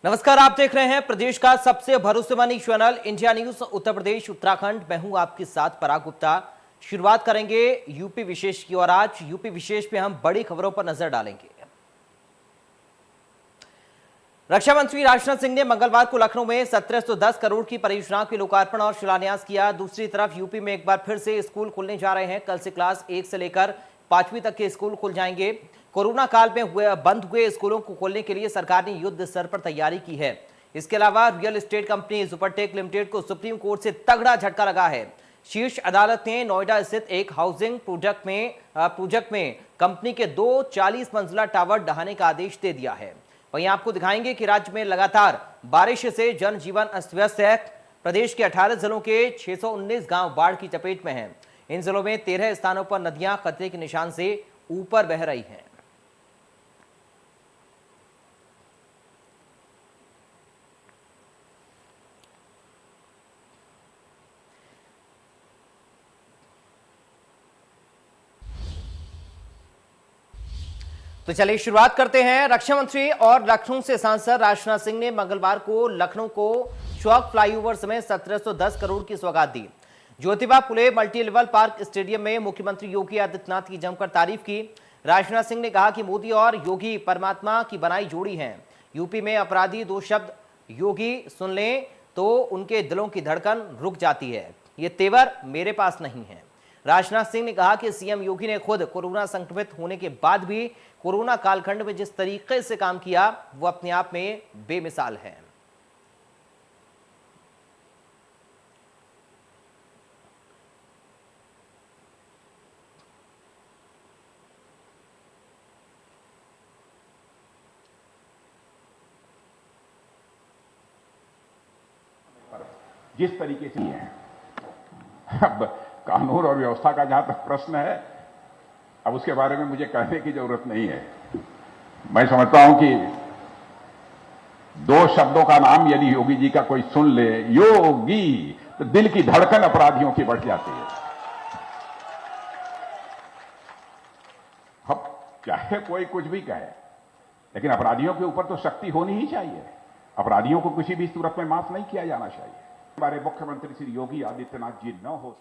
नमस्कार, आप देख रहे हैं प्रदेश का सबसे भरोसेमंद channel India news Uttar Pradesh Uttarakhand. मैं हूं आपके साथ पराग गुप्ता। शुरुआत करेंगे यूपी विशेष की और आज यूपी विशेष में हम बड़ी खबरों पर नजर डालेंगे। रक्षा मंत्री राजनाथ सिंह ने मंगलवार को लखनऊ में 1710 करोड़ की परियोजनाओं के लोकार्पण और शिलान्यास किया। दूसरी तरफ यूपी में एक बार फिर से स्कूल खुलने जा रहे हैं। कल से क्लास 1 से लेकर 5वीं तक के स्कूल खुल जाएंगे। कोरोना काल में बंद हुए स्कूलों को खोलने के लिए सरकार ने युद्ध स्तर पर तैयारी की है। इसके अलावा real estate company Supertech limited को सुप्रीम कोर्ट से तगड़ा झटका लगा है। शीर्ष अदालत ने नोएडा स्थित एक हाउसिंग प्रोजेक्ट में कंपनी के 2 40 मंजिला टावर ढहाने का आदेश दे दिया है। वहीं आपको दिखाएंगे कि राज्य में लगातार बारिश से जनजीवन अस्त व्यस्त है। प्रदेश के 18 जिलों के 619 गांव बाढ़ की चपेट में हैं। इन जिलों में 13 स्थानों पर नदियां खतरे के निशान से ऊपर बह रही हैं। तो चलिए शुरुआत करते हैं। रक्षा मंत्री और लखनऊ से सांसद राजनाथ सिंह ने मंगलवार को लखनऊ को चौक फ्लाईओवर समेत 1710 करोड़ की सौगात दी। Jyotiba Phule multi level park stadium में मुख्यमंत्री योगी आदित्यनाथ की जमकर तारीफ की। राजनाथ सिंह ने कहा कि मोदी और योगी परमात्मा की बनाई जोड़ी हैं। यूपी में अपराधी 2 शब्द योगी सुन लें तो उनके दिलों की धड़कन रुक जाती है। ये तेवर मेरे पास नहीं है। राजनाथ सिंह ने कहा कि सीएम योगी ने खुद कोरोना संक्रमित होने के बाद भी कोरोना कालखंड में जिस तरीके से काम किया वो अपने आप में बेमिसाल है। जिस तरीके से है, अब कानून और व्यवस्था का जहां तक प्रश्न है, अब उसके बारे में मुझे कहने की जरूरत नहीं है। मैं समझता हूं कि 2 शब्दों का नाम यदि योगी जी का कोई सुन ले, योगी, तो दिल की धड़कन अपराधियों की बढ़ जाती है। अब चाहे कोई कुछ भी कहे, लेकिन अपराधियों के ऊपर तो सख्ती होनी ही चाहिए। अपराधियों को किसी भी सूरत में माफ नहीं किया जाना चाहिए। हमारे मुख्यमंत्री श्री योगी आदित्यनाथ जी न हो।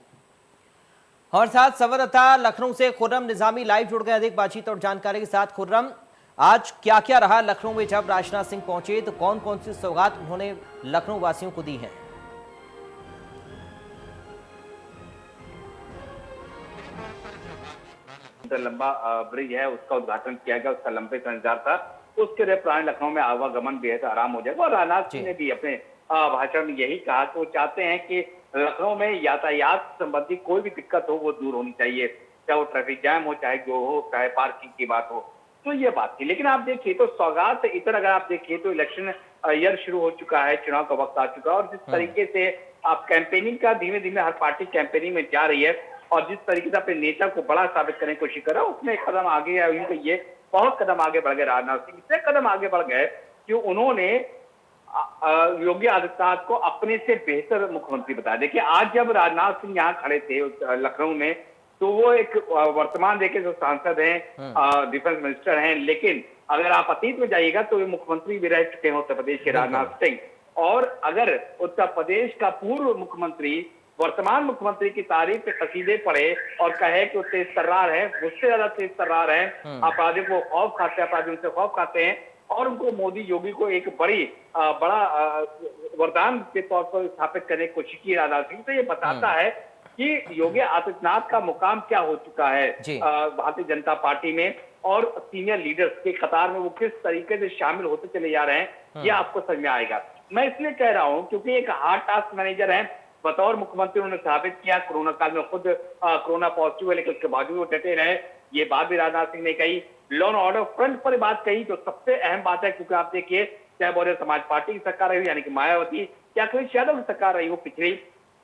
और साथ संवाददाता लखनऊ से खुर्रम निजामी लाइव जुड़ गए अधिक बातचीत और जानकारी के साथ। खुर्रम, आज क्या क्या रहा लखनऊ में जब राजनाथ सिंह पहुंचे, तो कौन कौन सी सौगात उन्होंने लखनऊ वासियों को दी है? लंबा ब्रिज है, उसका उद्घाटन किया गया, उसका लंबे से इंतजार था। उसके लिए प्राण लखनऊ में आवागमन बेहद आराम हो जाएगा। और राजनाथ सिंह ने भी अपने भाषण में यही कहा कि वो चाहते हैं कि लखनऊ में यातायात संबंधी कोई भी दिक्कत हो वो दूर होनी चाहिए, चाहे वो ट्रैफिक जैम हो, चाहे जो हो, चाहे पार्किंग की बात हो। तो ये बात थी। लेकिन आप देखिए तो सौगात इधर अगर आप देखिए तो इलेक्शन ईयर शुरू हो चुका है, चुनाव का वक्त आ चुका है। और जिस तरीके से आप कैंपेनिंग का धीमे धीमे हर पार्टी कैंपेनिंग में जा रही है और जिस तरीके से अपने नेता को बड़ा साबित करने की कोशिश कर रहा है, उसमें एक कदम आगे है। ये बहुत कदम आगे बढ़ गए राजनाथ सिंह, इतने कदम आगे बढ़ गए कि उन्होंने योगी आदित्यनाथ को अपने से बेहतर मुख्यमंत्री बताया। देखिए आज जब राजनाथ सिंह यहाँ खड़े थे लखनऊ में, तो वो एक वर्तमान देखिए जो सांसद हैं, डिफेंस मिनिस्टर हैं, लेकिन अगर आप अतीत में जाइएगा तो ये मुख्यमंत्री भी रह चुके हैं उत्तर प्रदेश के राजनाथ सिंह। और अगर उत्तर प्रदेश का पूर्व मुख्यमंत्री वर्तमान मुख्यमंत्री की तारीफ के कसीदे पढ़े और कहे कि वो तेज तर्रार है, मुझसे ज्यादा तेज तर्रार है, अपराधियों को खौफ खाते हैं, अपराधियों से खौफ खाते हैं, और उनको मोदी योगी को एक बड़ा वरदान के तौर पर स्थापित करने की कोशिश की राजनाथ सिंह, तो ये बताता है कि योगी आदित्यनाथ का मुकाम क्या हो चुका है भारतीय जनता पार्टी में, और सीनियर लीडर्स के कतार में वो किस तरीके से शामिल होते चले जा रहे हैं, ये आपको समझ में आएगा। मैं इसलिए कह रहा हूं क्योंकि एक हार्ड टास्क मैनेजर है, बतौर मुख्यमंत्री उन्होंने साबित किया। कोरोना काल में खुद कोरोना पॉजिटिव है, लेकिन उसके बावजूद वो डटे रहे। ये बात भी राजनाथ सिंह ने कही। लॉ एंड ऑर्डर फ्रंट पर बात कही जो सबसे अहम बात है, क्योंकि आप देखिए चाहे बहुजन समाज पार्टी की सरकार रही, यानी कि मायावती, या अखिलेश यादव की सरकार रही हो पिछली,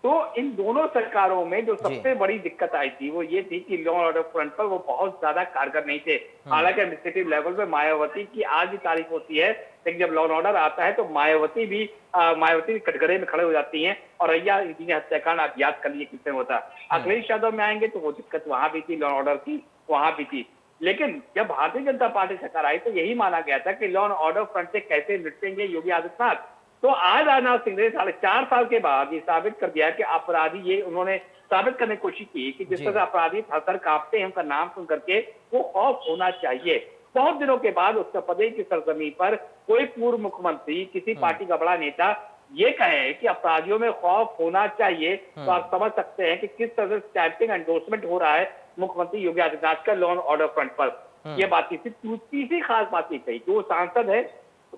तो इन दोनों सरकारों में जो सबसे बड़ी दिक्कत आई थी वो ये थी कि लॉ एंड ऑर्डर फ्रंट पर वो बहुत ज्यादा कारगर नहीं थे। हालांकि एडमिनिस्ट्रेटिव लेवल पे मायावती की आज भी तारीफ होती है, लेकिन जब लॉ एंड ऑर्डर आता है तो मायावती भी कटघरे में खड़े हो जाती हैं। और रैया इंजीनियर हत्याकांड आप याद कर लीजिए किससे होता। अखिलेश यादव में आएंगे तो वो दिक्कत वहां भी थी, लॉ एंड ऑर्डर की वहां भी थी। लेकिन जब भारतीय जनता पार्टी सरकार आई तो यही माना गया था कि लॉ एंड ऑर्डर फ्रंट से कैसे निपटेंगे योगी आदित्यनाथ। तो आज राजनाथ सिंह ने 4.5 साल के बाद ये साबित कर दिया कि अपराधी, ये उन्होंने साबित करने की कोशिश की कि जिस तरह से अपराधी थर-थर कांपते हैं, उनका नाम सुन करके वो खौफ होना चाहिए। बहुत दिनों के बाद उत्तर प्रदेश की सरजमीन पर कोई पूर्व मुख्यमंत्री, किसी पार्टी का बड़ा नेता ये कहे कि अपराधियों में खौफ होना चाहिए, तो आप समझ सकते हैं कि किस तरह से स्टैंपिंग एंडोर्समेंट हो रहा है मुख्यमंत्री योगी आदित्यनाथ का लॉ एंड ऑर्डर फ्रंट पर। ये बात थी। तीसरी खास बात ये कही कि वो सांसद है,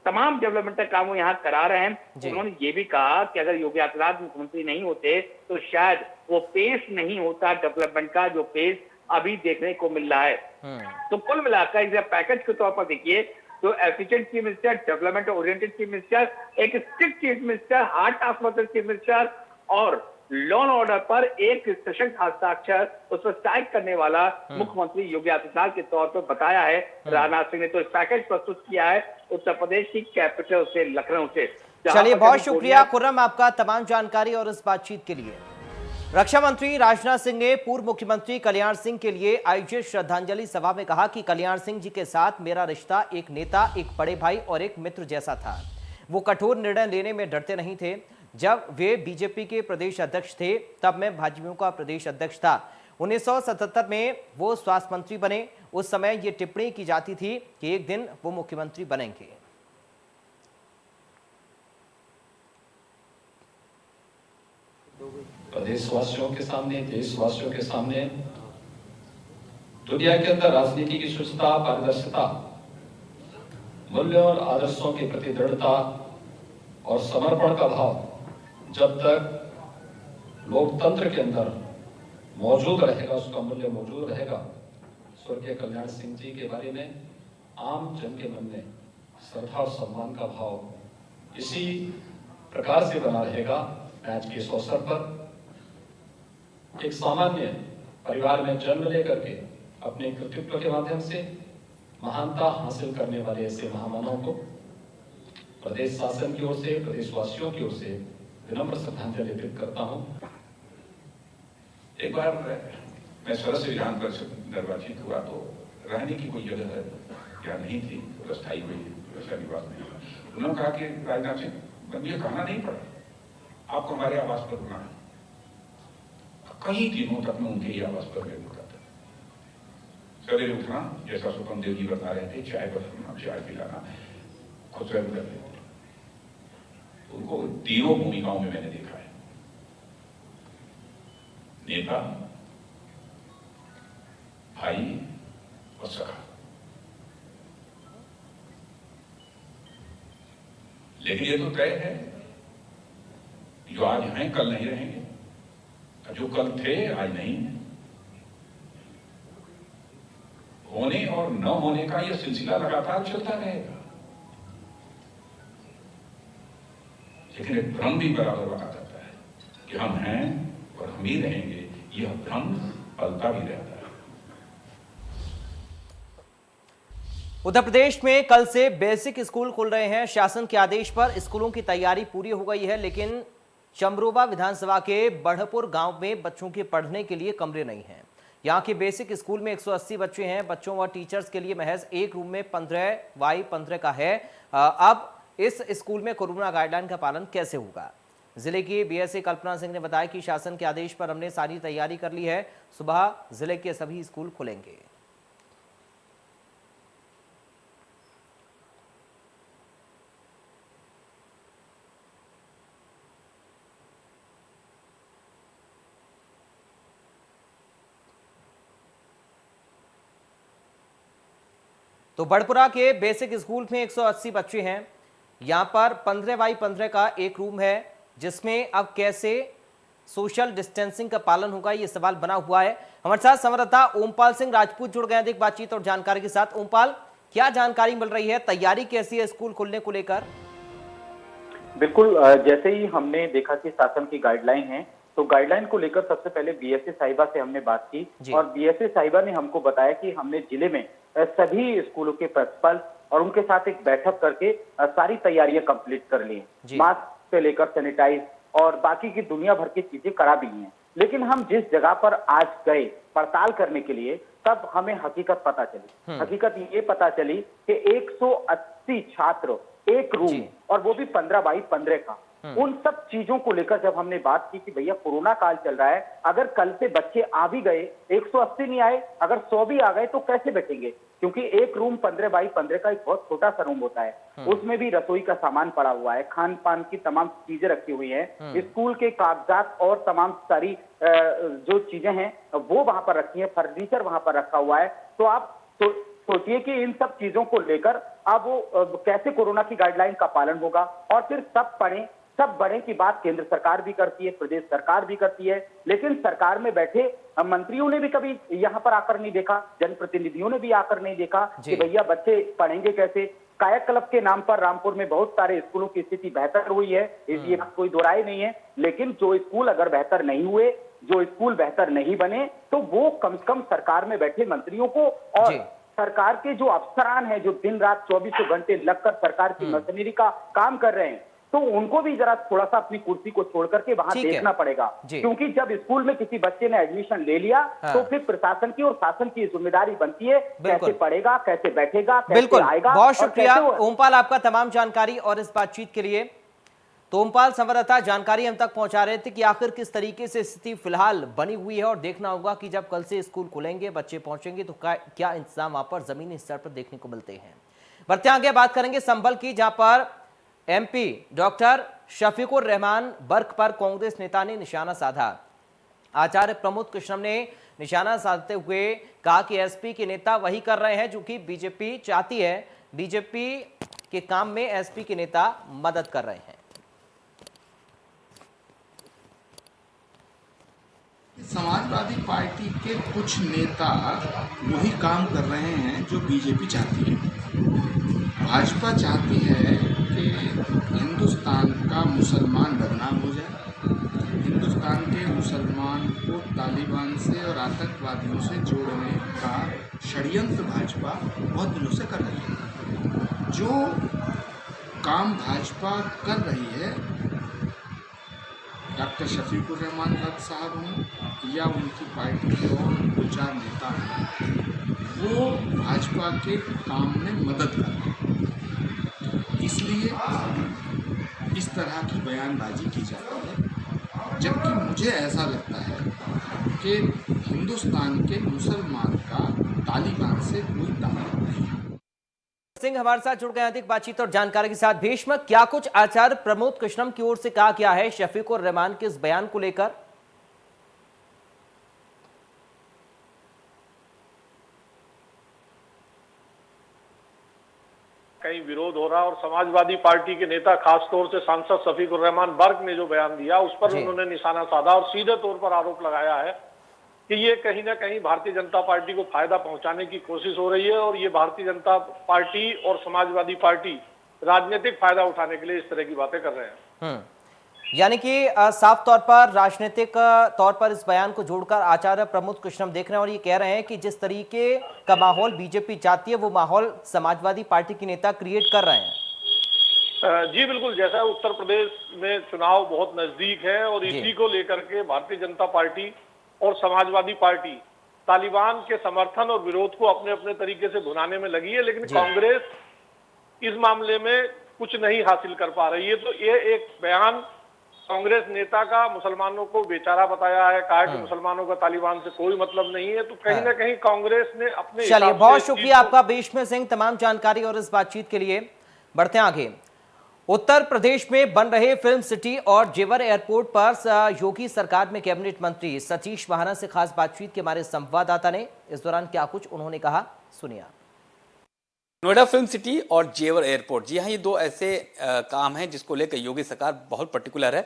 तमाम डेवलपमेंटल काम वो यहाँ करा रहे हैं। उन्होंने ये भी कहा कि अगर योगी आदित्यनाथ मुख्यमंत्री नहीं होते तो शायद वो पेस नहीं होता डेवलपमेंट का जो पेस अभी देखने को मिल रहा है। तो कुल मिलाकर इसे पैकेज के तौर पर देखिए तो efficient chief minister, development oriented chief minister, एक strict chief minister, hard task force chief minister और लॉ एंड ऑर्डर पर एक सशक्त हस्ताक्षर उस पर स्ट्राइक करने वाला मुख्यमंत्री योगी आदित्यनाथ के तौर पर बताया है राजनाथ सिंह ने। तो इस पैकेज प्रस्तुत किया है उत्तर प्रदेश की कैपिटल से, लखनऊ से। चलिए, बहुत शुक्रिया खुर्रम आपका तमाम जानकारी और इस बातचीत के लिए। रक्षा मंत्री राजनाथ सिंह ने पूर्व मुख्यमंत्री कल्याण सिंह के लिए आयोजित श्रद्धांजलि सभा में कहा कि कल्याण सिंह जी के साथ मेरा रिश्ता एक नेता, एक बड़े भाई और एक मित्र जैसा था। वो कठोर निर्णय लेने में डरते नहीं थे। जब वे बीजेपी के प्रदेश अध्यक्ष थे तब मैं भाजपा का प्रदेश अध्यक्ष था। 1977 में वो स्वास्थ्य मंत्री बने। उस समय ये टिप्पणी की जाती थी कि एक दिन वो मुख्यमंत्री बनेंगे। प्रदेशवासियों के सामने, देशवासियों के सामने दुनिया के अंदर राजनीति की शुद्धता, पारदर्शिता, मूल्यों और आदर्शों के प्रति दृढ़ता और समर्पण का भाव जब तक लोकतंत्र के अंदर मौजूद रहेगा, उसका मूल्य मौजूद रहेगा, स्वर्गीय कल्याण सिंह जी के बारे में आम जन के मन में श्रद्धा और सम्मान का भाव इसी प्रकार से बना रहेगा। आज के इस अवसर पर एक सामान्य परिवार में जन्म लेकर के अपने कृतित्व के माध्यम से महानता हासिल करने वाले ऐसे महामानवों को प्रदेश शासन की ओर से, प्रदेशवासियों की ओर से विनम्र श्रद्धांजलि अर्पित करता हूं। एक बार मैं सरस विधान पर निर्वाचित हुआ तो रहने की कोई जगह क्या नहीं थी, तो स्थायी कोई वैसा निवास नहीं। उन्होंने कहा कि राजनाथ सिंह, ये कहना नहीं पड़ा, आपको हमारे आवास पर रुकना है। कई दिनों तक मैं उनके ही आवास पर मैं रुका था। सवेरे उठना, जैसा सुखम देव जी बता रहे थे, चाय पर सुनना, चाय पिलाना, खुद स्वयं कर लेते। उनको तीनों भूमिकाओं में मैंने देखा है, नेता, भाई और सखा। लेकिन ये तो तय है, जो आज हैं कल नहीं रहेंगे, जो कल थे आज नहीं। होने और न होने का यह सिलसिला लगातार चलता रहेगा, लेकिन एक भ्रम भी बराबर बना जाता है कि हम हैं और हम ही रहेंगे। यह भ्रम पलता भी रहता है। उत्तर प्रदेश में कल से बेसिक स्कूल खुल रहे हैं। शासन के आदेश पर स्कूलों की तैयारी पूरी हो गई है, लेकिन चमरोबा विधानसभा के बढ़पुर गांव में बच्चों के पढ़ने के लिए कमरे नहीं हैं। यहां के बेसिक स्कूल में 180 बच्चे हैं। बच्चों व टीचर्स के लिए महज एक रूम में 15x15 का है। अब इस स्कूल में कोरोना गाइडलाइन का पालन कैसे होगा? जिले की बीएसए कल्पना सिंह ने बताया कि शासन के आदेश पर हमने सारी तैयारी कर ली है। सुबह जिले के सभी स्कूल खुलेंगे। तो बड़पुरा के बेसिक स्कूल में 180 बच्चे हैं। यहाँ पर 15x15 का एक रूम है, जिसमें अब कैसे सोशल डिस्टेंसिंग का पालन होगा, ये सवाल बना हुआ है। हमारे साथ संवाददाता ओमपाल सिंह राजपूत जुड़ गए हैं अधिक बातचीत और जानकारी के साथ। ओमपाल, क्या जानकारी मिल रही है, तैयारी कैसी है स्कूल खुलने को लेकर? बिल्कुल, जैसे ही हमने देखा कि शासन की गाइडलाइन है, तो गाइडलाइन को लेकर सबसे पहले बीएसए साहिबा से हमने बात की और बीएसए साहिबा ने हमको बताया कि हमने जिले में सभी स्कूलों के प्रिंसिपल और उनके साथ एक बैठक करके सारी तैयारियां कंप्लीट कर ली। मास्क से लेकर सैनिटाइज और बाकी की दुनिया भर की चीजें करा दी हैं। लेकिन हम जिस जगह पर आज गए पड़ताल करने के लिए, तब हमें हकीकत पता चली। हकीकत ये पता चली कि 180 छात्र एक रूम, और वो भी 15x15 का। उन सब चीजों को लेकर जब हमने बात की कि भैया कोरोना काल चल रहा है, अगर कल से बच्चे आ भी गए, 180 नहीं आए, अगर 100 भी आ गए तो कैसे बैठेंगे? क्योंकि एक रूम 15x15 का एक बहुत छोटा सा रूम होता है। उसमें भी रसोई का सामान पड़ा हुआ है, खान पान की तमाम चीजें रखी हुई हैं, स्कूल के कागजात और तमाम सारी जो चीजें हैं वो वहां पर रखी है, फर्नीचर वहां पर रखा हुआ है। तो आप सोचिए कि इन सब चीजों को लेकर अब वो कैसे कोरोना की गाइडलाइन का पालन होगा। और फिर सब बढ़े की बात केंद्र सरकार भी करती है, प्रदेश सरकार भी करती है, लेकिन सरकार में बैठे मंत्रियों ने भी कभी यहां पर आकर नहीं देखा, जनप्रतिनिधियों ने भी आकर नहीं देखा कि भैया बच्चे पढ़ेंगे कैसे। काया क्लब के नाम पर रामपुर में बहुत सारे स्कूलों की स्थिति बेहतर हुई है, ये बात कोई दोहराई नहीं है, लेकिन जो स्कूल अगर बेहतर नहीं हुए, जो स्कूल बेहतर नहीं बने, तो वो कम से कम सरकार में बैठे मंत्रियों को और सरकार के जो अफसरान हैं, जो दिन रात 24 घंटे लगकर सरकार की मशीनरी का काम कर रहे हैं, तो उनको भी जरा थोड़ा सा अपनी कुर्सी को छोड़ करके वहां देखना पड़ेगा। क्योंकि जब स्कूल में किसी बच्चे ने एडमिशन ले लिया, तो फिर प्रशासन की और शासन की जिम्मेदारी बनती है, कैसे पढ़ेगा, कैसे बैठेगा, कैसे आएगा। बहुत शुक्रिया ओमपाल आपका तमाम जानकारी और इस बातचीत के लिए। तो ओमपाल संवाददाता जानकारी हम तक पहुंचा रहे थे कि आखिर किस तरीके से स्थिति फिलहाल बनी हुई है, और देखना होगा कि जब कल से स्कूल खुलेंगे, बच्चे पहुंचेंगे, तो क्या इंतजाम वहां पर जमीनी स्तर पर देखने को मिलते हैं। बढ़ते आगे बात करेंगे संभल की, जहां पर एमपी डॉक्टर शफीकुर रहमान बर्क पर कांग्रेस नेता ने निशाना साधा। आचार्य प्रमोद कृष्णम ने निशाना साधते हुए कहा कि एसपी के नेता वही कर रहे हैं जो कि बीजेपी चाहती है, बीजेपी के काम में एसपी के नेता मदद कर रहे हैं। समाजवादी पार्टी के कुछ नेता वही काम कर रहे हैं जो बीजेपी चाहती है। भाजपा चाहती है कि हिंदुस्तान का मुसलमान बदनाम हो जाए, हिंदुस्तान के मुसलमान को तालिबान से और आतंकवादियों से जोड़ने का षड्यंत्र भाजपा बहुत दिनों से कर रही है। जो काम भाजपा कर रही है, डॉक्टर शफीकुर रहमान बर्क साहब हों या उनकी पार्टी के और 2-4 नेता हैं, वो भाजपा के काम में मदद कर रहे हैं। इसलिए इस तरह की बयानबाजी की जाती है, जबकि मुझे ऐसा लगता है कि हिंदुस्तान के मुसलमान का तालिबान से कोई ताल्लुक नहीं है। सिंह हमारे साथ जुड़ गए अधिक बातचीत और जानकारी के साथ। भीष्म, क्या कुछ आचार्य प्रमोद कृष्णम की ओर से कहा गया है शफीकुर रहमान के इस बयान को लेकर? कहीं विरोध हो रहा, और समाजवादी पार्टी के नेता खासतौर से सांसद शफीकुर रहमान बर्क ने जो बयान दिया उस पर उन्होंने निशाना साधा और सीधे तौर पर आरोप लगाया है कि ये कहीं ना कहीं भारतीय जनता पार्टी को फायदा पहुंचाने की कोशिश हो रही है, और ये भारतीय जनता पार्टी और समाजवादी पार्टी राजनीतिक फायदा उठाने के लिए इस तरह की बातें कर रहे हैं। यानी कि साफ तौर पर राजनीतिक तौर पर इस बयान को जोड़कर आचार्य प्रमोद कृष्णम देख रहे हैं और ये कह रहे हैं कि जिस तरीके का माहौल बीजेपी चाहती है वो माहौल समाजवादी पार्टी के नेता क्रिएट कर रहे हैं। जी बिल्कुल, जैसा उत्तर प्रदेश में चुनाव बहुत नजदीक है और इसी को लेकर के भारतीय जनता पार्टी और समाजवादी पार्टी तालिबान के समर्थन और विरोध को अपने अपने तरीके से भुनाने में लगी है, लेकिन कांग्रेस इस मामले में कुछ नहीं हासिल कर पा रही है। तो ये एक बयान कांग्रेस नेता का मुसलमानों को बेचारा बताया है, कहा कि मुसलमानों का तालिबान से कोई मतलब नहीं है, तो कहीं ना कहीं कांग्रेस ने अपने चलिए, बहुत शुक्रिया आपका भीष्म सिंह तमाम जानकारी और इस बातचीत के लिए। बढ़ते हैं आगे। उत्तर प्रदेश में बन रहे फिल्म सिटी और जेवर एयरपोर्ट पर योगी सरकार में कैबिनेट मंत्री सतीश महाना से खास बातचीत के हमारे संवाददाता ने। इस दौरान क्या कुछ उन्होंने कहा, सुनिए। नोएडा फिल्म सिटी और जेवर एयरपोर्ट, जी हाँ, ये दो ऐसे काम हैं जिसको लेकर योगी सरकार बहुत पर्टिकुलर है।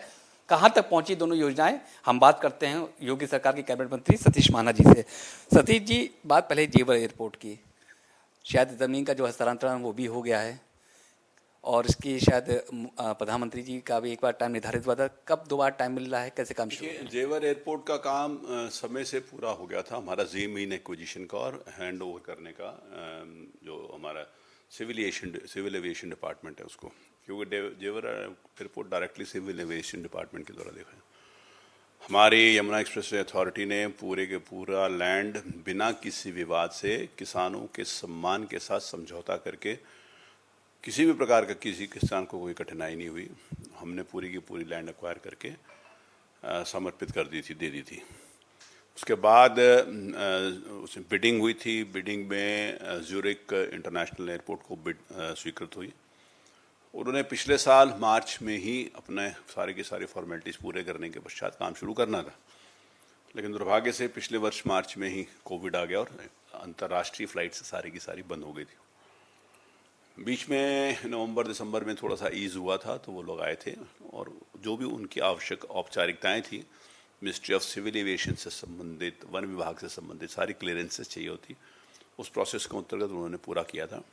कहाँ तक पहुंची दोनों योजनाएं, हम बात करते हैं योगी सरकार के कैबिनेट मंत्री सतीश महाना जी से। सतीश जी, बात पहले जेवर एयरपोर्ट की, शायद ज़मीन का जो हस्तांतरण वो भी हो गया है और इसकी शायद प्रधानमंत्री जी का भी एक बार टाइम निर्धारित हुआ था, कब दोबारा टाइम मिल रहा है, कैसे काम शुरू? जेवर एयरपोर्ट का काम समय से पूरा हो गया था, हमारा ज़मीन एक्विजिशन का और हैंड ओवर करने का, जो हमारा सिविल एविएशन डिपार्टमेंट है उसको, क्योंकि Jewar airport directly civil aviation department के द्वारा देखा है। हमारी यमुना एक्सप्रेसवे अथॉरिटी ने पूरे के पूरा लैंड बिना किसी विवाद से किसानों के सम्मान के साथ समझौता करके, किसी भी प्रकार का किसी किसान को कोई कठिनाई नहीं हुई, हमने पूरी की पूरी लैंड एक्वायर करके समर्पित कर दी थी, दे दी थी। उसके बाद उसमें बिडिंग हुई थी। बिडिंग में ज्यूरिक इंटरनेशनल एयरपोर्ट को बिड स्वीकृत हुई। उन्होंने पिछले साल मार्च में ही अपने सारे की सारी फॉर्मेलिटीज़ पूरे करने के पश्चात काम शुरू करना था, लेकिन दुर्भाग्य से पिछले वर्ष मार्च में ही कोविड आ गया और अंतर्राष्ट्रीय फ्लाइट से सारी की सारी बंद हो गई थी। बीच में नवंबर दिसंबर में थोड़ा सा ईज़ हुआ था, तो वो लोग आए थे और जो भी उनकी आवश्यक औपचारिकताएँ थी, मिनिस्ट्री ऑफ सिविल एविएशन से संबंधित, वन विभाग से संबंधित सारी क्लियरेंसेस चाहिए होती, उस प्रोसेस के अंतर्गत उन्होंने पूरा किया था।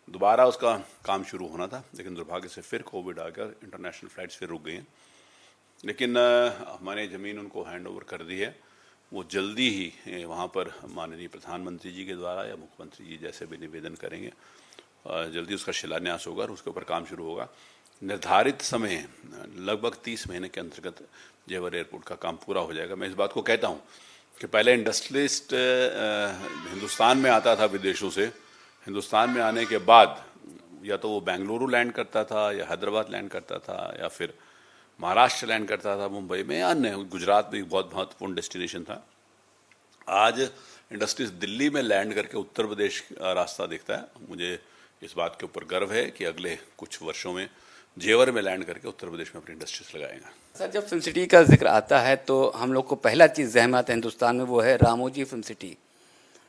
दोबारा उसका काम शुरू होना था, लेकिन दुर्भाग्य से फिर कोविड आ गया, इंटरनेशनल फ़्लाइट्स फिर रुक गई हैं। लेकिन हमारे ज़मीन उनको हैंड ओवर कर दी है। वो जल्दी ही वहाँ पर माननीय प्रधानमंत्री जी के द्वारा या मुख्यमंत्री जी जैसे भी निवेदन करेंगे, जल्दी उसका शिलान्यास होगा और उसके ऊपर काम शुरू होगा। निर्धारित समय लगभग 30 महीने के अंतर्गत जेवर एयरपोर्ट का काम पूरा हो जाएगा। मैं इस बात को कहता हूँ कि पहले इंडस्ट्रियलिस्ट हिंदुस्तान में आता था विदेशों से, हिंदुस्तान में आने के बाद या तो वो बेंगलुरु लैंड करता था या हैदराबाद लैंड करता था या फिर महाराष्ट्र लैंड करता था, मुंबई में, अन्य गुजरात में एक बहुत महत्वपूर्ण डेस्टिनेशन था। आज इंडस्ट्रीज दिल्ली में लैंड करके उत्तर प्रदेश रास्ता देखता है। मुझे इस बात के ऊपर गर्व है कि अगले कुछ वर्षों में जेवर में लैंड करके उत्तर प्रदेश में अपनी इंडस्ट्रीज लगाएगा। सर, जब फिल्म सिटी का जिक्र आता है तो हम लोग को पहला चीज़ ज़हन में आता है हिंदुस्तान में, वो है रामोजी फिल्म सिटी।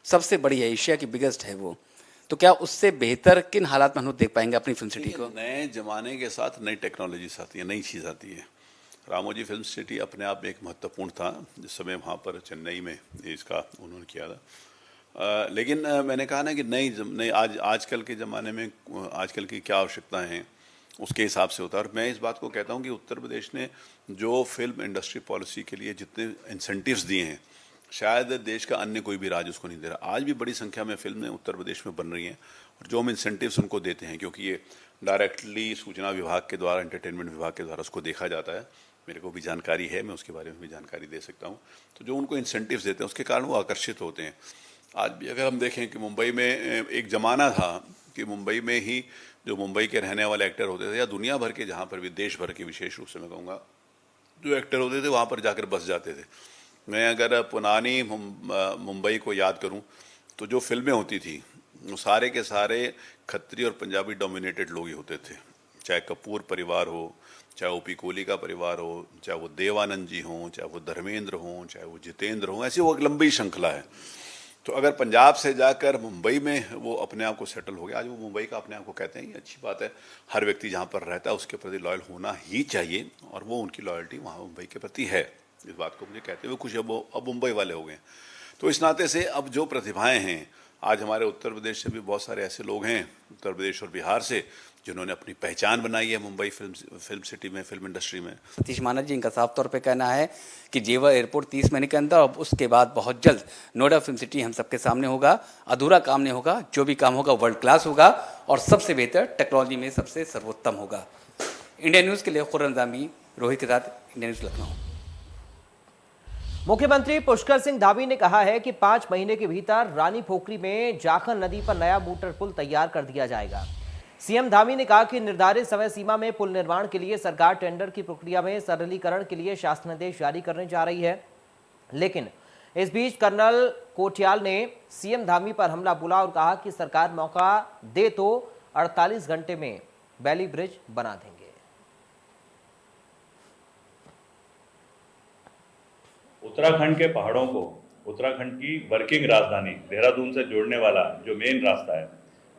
सबसे बड़ी है, एशिया की बिगेस्ट है वो। तो क्या उससे बेहतर किन हालात में हम लोग देख पाएंगे अपनी फिल्म सिटी को? नए जमाने के साथ नई टेक्नोलॉजीज आती है, नई चीज़ आती है। रामोजी फिल्म सिटी अपने आप में एक महत्वपूर्ण था जिस समय वहाँ पर चेन्नई में इसका उन्होंने किया था। लेकिन मैंने कहा ना कि नई आजकल के ज़माने में आजकल की क्या आवश्यकताएं हैं उसके हिसाब से होता है। और मैं इस बात को कहता हूँ कि उत्तर प्रदेश ने जो फिल्म इंडस्ट्री पॉलिसी के लिए जितने इंसेंटिव्स दिए हैं, शायद देश का अन्य कोई भी राज्य उसको नहीं दे रहा। आज भी बड़ी संख्या में फिल्में उत्तर प्रदेश में बन रही हैं और जो हम इंसेंटिव्स उनको देते हैं, क्योंकि ये डायरेक्टली सूचना विभाग के द्वारा, एंटरटेनमेंट विभाग के द्वारा उसको देखा जाता है, मेरे को भी जानकारी है, मैं उसके बारे में भी जानकारी दे सकता हूँ। तो जो उनको इंसेंटिव्स देते हैं उसके कारण वो आकर्षित होते हैं। आज भी अगर हम देखें कि मुंबई में एक ज़माना था कि मुंबई में ही जो मुंबई के रहने वाले एक्टर होते थे या दुनिया भर के, जहाँ पर भी देश भर के विशेष रूप से मैं कहूँगा, जो एक्टर होते थे वहाँ पर जाकर बस जाते थे। मैं अगर पुरानी मुंबई को याद करूं तो जो फिल्में होती थी वो सारे के सारे खत्री और पंजाबी डोमिनेटेड लोग ही होते थे। चाहे कपूर परिवार हो, चाहे ओपी कोहली का परिवार हो, चाहे वो देवानंद जी हों, चाहे वो धर्मेंद्र हों, चाहे वो जितेंद्र हों, ऐसी वो एक लंबी श्रृंखला है। तो अगर पंजाब से जाकर मुंबई में वो अपने आप को सेटल हो गया, आज वो मुंबई का अपने आप को कहते हैं, ये अच्छी बात है। हर व्यक्ति जहाँ पर रहता है उसके प्रति लॉयल होना ही चाहिए और वो उनकी लॉयल्टी वहाँ मुंबई के प्रति है। इस बात को मुझे कहते हुए कुछ अब मुंबई वाले हो गए। तो इस नाते से अब जो प्रतिभाएं हैं, आज हमारे उत्तर प्रदेश से भी बहुत सारे ऐसे लोग हैं, उत्तर प्रदेश और बिहार से, जिन्होंने अपनी पहचान बनाई है मुंबई फिल्म सिटी में, फिल्म इंडस्ट्री में। सतीश मानस जी, इनका साफ तौर पे कहना है कि जेवर एयरपोर्ट 30 महीने के अंदर और उसके बाद बहुत जल्द नोएडा फिल्म सिटी हम सबके सामने होगा। अधूरा काम नहीं होगा, जो भी काम होगा वर्ल्ड क्लास होगा और सबसे बेहतर टेक्नोलॉजी में सबसे सर्वोत्तम होगा। इंडिया न्यूज़ के लिए खुर्रम जामी, रोहित के साथ, इंडिया न्यूज़ लखनऊ। मुख्यमंत्री पुष्कर सिंह धामी ने कहा है कि 5 महीने के भीतर रानी पोखरी में जाखन नदी पर नया मोटर पुल तैयार कर दिया जाएगा। सीएम धामी ने कहा कि निर्धारित समय सीमा में पुल निर्माण के लिए सरकार टेंडर की प्रक्रिया में सरलीकरण के लिए शासनादेश जारी करने जा रही है। लेकिन इस बीच कर्नल कोटियाल ने सीएम धामी पर हमला बोला और कहा कि सरकार मौका दे तो 48 घंटे में बैली ब्रिज बना देंगे। उत्तराखंड के पहाड़ों को उत्तराखंड की वर्किंग राजधानी देहरादून से जोड़ने वाला जो मेन रास्ता है,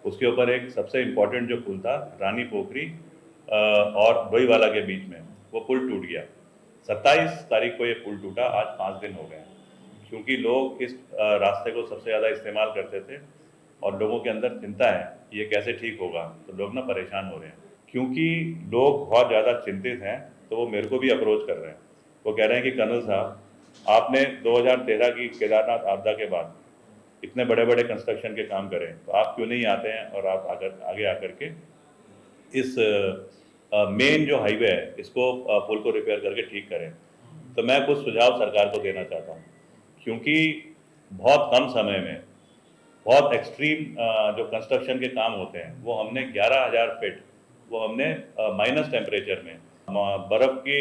उसके ऊपर एक सबसे इम्पोर्टेंट जो पुल था रानी पोखरी और डोईवाला के बीच में, वो पुल टूट गया। 27 तारीख को ये पुल टूटा, आज 5 दिन हो गए। क्योंकि लोग इस रास्ते को सबसे ज़्यादा इस्तेमाल करते थे और लोगों के अंदर चिंता है कि ये कैसे ठीक होगा, तो लोग ना परेशान हो रहे हैं। क्योंकि लोग बहुत ज़्यादा चिंतित हैं तो वो मेरे को भी अप्रोच कर रहे हैं। वो कह रहे हैं कि कर्नल साहब, आपने 2013 की केदारनाथ आपदा के बाद इतने बड़े बड़े कंस्ट्रक्शन के काम करें, तो आप क्यों नहीं आते हैं और आप आगे आकर के इस मेन जो हाईवे है इसको पुल को रिपेयर करके ठीक करें। तो मैं कुछ सुझाव सरकार को देना चाहता हूँ, क्योंकि बहुत कम समय में बहुत एक्सट्रीम जो कंस्ट्रक्शन के काम होते हैं वो हमने 11,000 फीट वो हमने माइनस टेम्परेचर में बर्फ की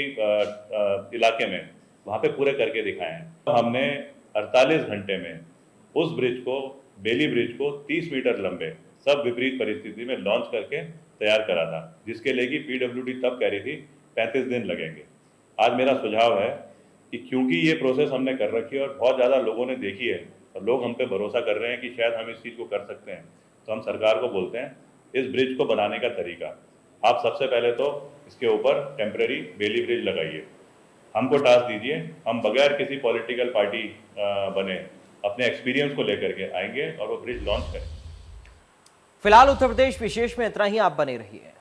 इलाके में वहाँ पे पूरे करके दिखाए हैं। हमने 48 घंटे में उस ब्रिज को, बेली ब्रिज को 30 मीटर लंबे सब विपरीत परिस्थिति में लॉन्च करके तैयार करा था, जिसके लिए कि PWD तब कह रही थी 35 दिन लगेंगे। आज मेरा सुझाव है कि क्योंकि ये प्रोसेस हमने कर रखी है और बहुत ज़्यादा लोगों ने देखी है और लोग हम पे भरोसा कर रहे हैं कि शायद हम इस चीज़ को कर सकते हैं, तो हम सरकार को बोलते हैं इस ब्रिज को बनाने का तरीका, आप सबसे पहले तो इसके ऊपर टेम्परेरी बेली ब्रिज लगाइए, हमको टास्क दीजिए, हम बगैर किसी पॉलिटिकल पार्टी बने अपने एक्सपीरियंस को लेकर के आएंगे और वो ब्रिज लॉन्च करें। फिलहाल उत्तर प्रदेश विशेष में इतना ही, आप बने रहिए।